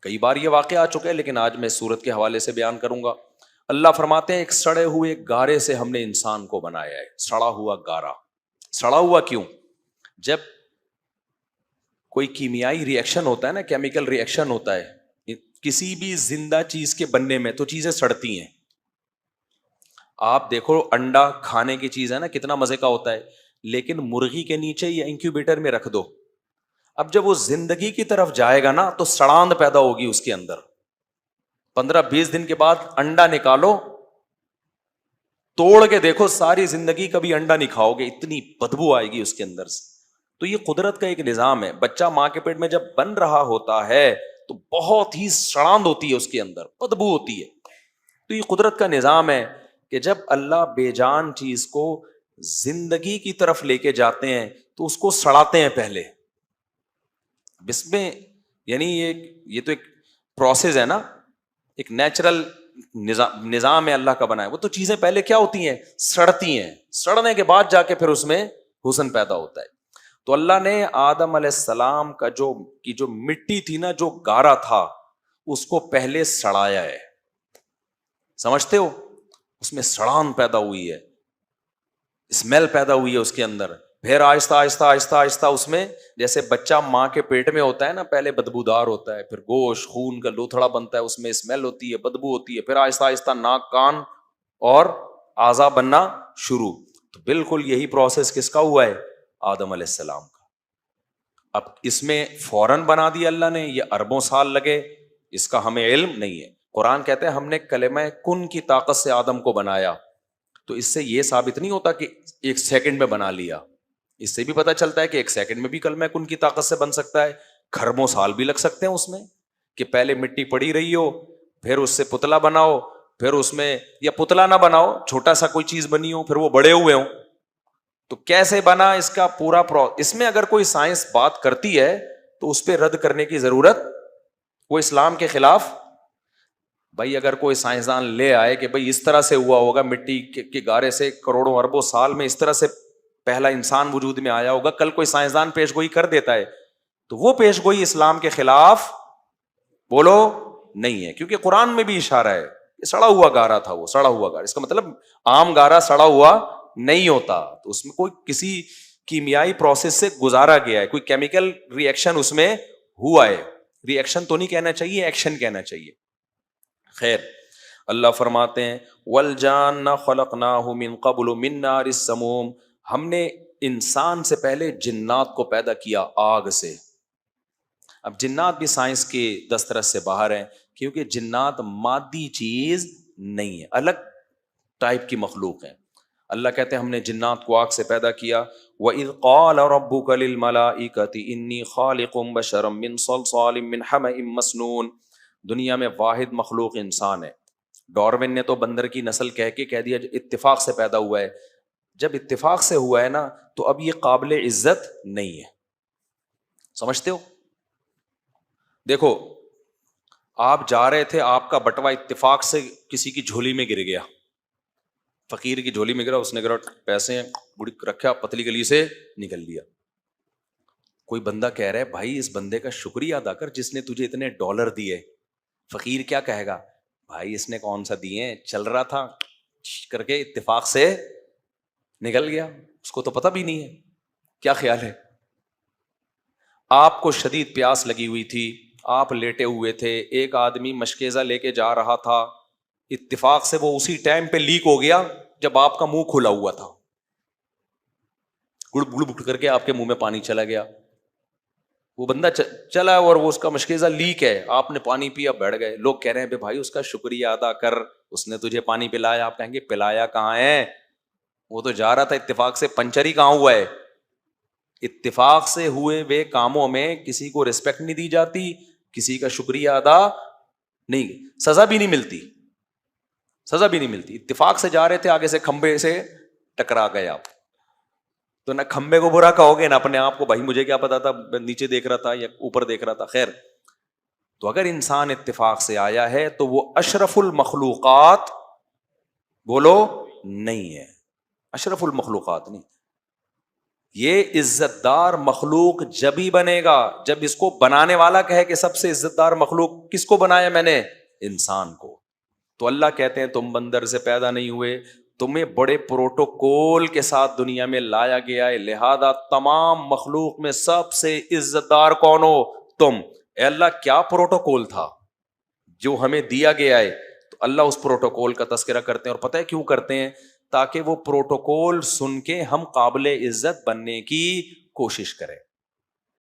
کئی بار یہ واقعہ آ چکا ہے لیکن آج میں سورت کے حوالے سے بیان کروں گا. اللہ فرماتے ہیں ایک سڑے ہوئے گارے سے ہم نے انسان کو بنایا ہے. سڑا ہوا گارا. سڑا ہوا کیوں؟ جب کوئی کیمیائی ری ایکشن ہوتا ہے نا، کیمیکل ری ایکشن ہوتا ہے کسی بھی زندہ چیز کے بننے میں، تو چیزیں سڑتی ہیں. آپ دیکھو انڈا کھانے کی چیز ہے نا، کتنا مزے کا ہوتا ہے، لیکن مرغی کے نیچے یا انکیوبیٹر میں رکھ دو، اب جب وہ زندگی کی طرف جائے گا نا تو سڑاند پیدا ہوگی اس کے اندر. 15-20 دن کے بعد انڈا نکالو، توڑ کے دیکھو، ساری زندگی کبھی انڈا نہیں کھاؤ گے، اتنی بدبو آئے گی اس کے اندر سے. تو یہ قدرت کا ایک نظام ہے. بچہ ماں کے پیٹ میں جب بن رہا ہوتا ہے تو بہت ہی سڑاند ہوتی ہے اس کے اندر، بدبو ہوتی ہے. تو یہ قدرت کا نظام ہے کہ جب اللہ بے جان چیز کو زندگی کی طرف لے کے جاتے ہیں تو اس کو سڑاتے ہیں پہلے. اس میں یعنی یہ تو ایک پروسیس ہے نا، ایک نیچرل نظام ہے اللہ کا بنایا. وہ تو چیزیں پہلے کیا ہوتی ہیں؟ سڑتی ہیں. سڑنے کے بعد جا کے پھر اس میں حسن پیدا ہوتا ہے. تو اللہ نے آدم علیہ السلام کا جو مٹی تھی نا، جو گارا تھا، اس کو پہلے سڑایا ہے. سمجھتے ہو؟ اس میں سڑان پیدا ہوئی ہے، اسمیل پیدا ہوئی ہے اس کے اندر. پھر آہستہ آہستہ آہستہ آہستہ اس میں، جیسے بچہ ماں کے پیٹ میں ہوتا ہے نا، پہلے بدبودار ہوتا ہے، پھر گوشت خون کا لوتھڑا بنتا ہے، اس میں اسمیل ہوتی ہے، بدبو ہوتی ہے، پھر آہستہ آہستہ ناک کان اور اعضا بننا شروع. تو بالکل یہی پروسیس کس کا ہوا ہے؟ آدم علیہ السلام کا. اب اس میں فوراً بنا دیا اللہ نے، یہ اربوں سال لگے، اس کا ہمیں علم نہیں ہے. قرآن کہتے ہیں ہم نے کلمہ کن کی طاقت سے آدم کو بنایا. تو اس سے یہ ثابت نہیں ہوتا کہ 1 سیکنڈ میں بنا لیا. اس سے بھی پتہ چلتا ہے کہ 1 سیکنڈ میں بھی کلمہ کن کی طاقت سے بن سکتا ہے. کھربوں سال بھی لگ سکتے ہیں اس میں، کہ پہلے مٹی پڑی رہی ہو، پھر اس سے پتلا بناؤ، پھر اس میں، یا پتلا نہ بناؤ، چھوٹا سا کوئی چیز بنی ہو، پھر وہ بڑے ہوئے ہوں. تو کیسے بنا، اس کا پورا اس میں اگر کوئی سائنس بات کرتی ہے تو اس پہ رد کرنے کی ضرورت، وہ اسلام کے خلاف. بھائی اگر کوئی سائنسدان لے آئے کہ بھائی اس طرح سے ہوا ہوگا، مٹی کے گارے سے کروڑوں اربوں سال میں اس طرح سے پہلا انسان وجود میں آیا ہوگا، کل کوئی سائنسدان پیش گوئی کر دیتا ہے، تو وہ پیش گوئی اسلام کے خلاف بولو نہیں ہے. کیونکہ قرآن میں بھی اشارہ ہے، سڑا ہوا گارا تھا، وہ سڑا ہوا گارا. اس کا مطلب عام گارا سڑا ہوا نہیں ہوتا، تو اس میں کوئی کسی کیمیائی پروسیس سے گزارا گیا ہے، کوئی کیمیکل ری ایکشن اس میں ہوا ہے. ری ایکشن تو نہیں کہنا چاہیے، ایکشن کہنا چاہیے. خیر، اللہ فرماتے ہیں والجان خلقناہ من قبل من نار السموم، ہم نے انسان سے پہلے جنات کو پیدا کیا آگ سے. اب جنات بھی سائنس کے دسترس سے باہر ہیں، کیونکہ جنات مادی چیز نہیں ہے، الگ ٹائپ کی مخلوق ہیں. اللہ کہتے ہیں ہم نے جنات کو آگ سے پیدا کیا. وَإِذْ قَالَ رَبُّكَ لِلْمَلَائِكَةِ إِنِّي خَالِقٌ بَشَرًا مِّن صَلْصَالٍ مِّنْ حَمَإٍ مَّسْنُونٍ. دنیا میں واحد مخلوق انسان ہے. ڈارون نے تو بندر کی نسل کہہ دیا اتفاق سے پیدا ہوا ہے. جب اتفاق سے ہوا ہے نا تو اب یہ قابل عزت نہیں ہے. سمجھتے ہو؟ دیکھو، آپ جا رہے تھے، آپ کا بٹوا اتفاق سے کسی کی جھولی میں گر گیا، فقیر کی جھولی میں گرا، اس نے گرا پیسے رکھا، پتلی گلی سے نکل لیا. کوئی بندہ کہہ رہا ہے بھائی اس بندے کا شکریہ ادا کر جس نے تجھے اتنے ڈالر دیے. فقیر کیا کہے گا؟ بھائی اس نے کون سا دیے، چل رہا تھا کر کے اتفاق سے نکل گیا، اس کو تو پتہ بھی نہیں ہے. کیا خیال ہے؟ آپ کو شدید پیاس لگی ہوئی تھی، آپ لیٹے ہوئے تھے، ایک آدمی مشکیزہ لے کے جا رہا تھا، اتفاق سے وہ اسی ٹائم پہ لیک ہو گیا جب آپ کا منہ کھلا ہوا تھا، گڑ گڑ گڑ کر کے آپ کے منہ میں پانی چلا گیا. وہ بندہ چلا اور وہ اس کا مشکیزہ لیک ہے، آپ نے پانی پیا، بیٹھ گئے. لوگ کہہ رہے ہیں بھائی اس کا شکریہ ادا کر، اس نے تجھے پانی پلایا. آپ کہیں گے پلایا کہاں ہے، وہ تو جا رہا تھا اتفاق سے، پنچر ہی کہاں ہوا ہے. اتفاق سے ہوئے ہوئے کاموں میں کسی کو رسپیکٹ نہیں دی جاتی، کسی کا شکریہ ادا نہیں، سزا بھی نہیں ملتی، سزا بھی نہیں ملتی. اتفاق سے جا رہے تھے، آگے سے کھمبے سے ٹکرا گئے آپ، تو نہ کھمبے کو برا کہو گے نہ اپنے آپ کو، بھائی مجھے کیا پتا تھا، نیچے دیکھ رہا تھا یا اوپر دیکھ رہا تھا. خیر، تو اگر انسان اتفاق سے آیا ہے تو وہ اشرف المخلوقات بولو نہیں ہے، اشرف المخلوقات نہیں. یہ عزت دار مخلوق جب ہی بنے گا جب اس کو بنانے والا کہے کہ سب سے عزت دار مخلوق کس کو بنایا میں نے؟ انسان کو. تو اللہ کہتے ہیں تم بندر سے پیدا نہیں ہوئے, تمہیں بڑے پروٹوکول کے ساتھ دنیا میں لایا گیا ہے, لہذا تمام مخلوق میں سب سے عزت دار کون ہو؟ تم. اے اللہ کیا پروٹوکول تھا جو ہمیں دیا گیا ہے؟ تو اللہ اس پروٹوکول کا تذکرہ کرتے ہیں, اور پتہ ہے کیوں کرتے ہیں؟ تاکہ وہ پروٹوکول سن کے ہم قابل عزت بننے کی کوشش کریں.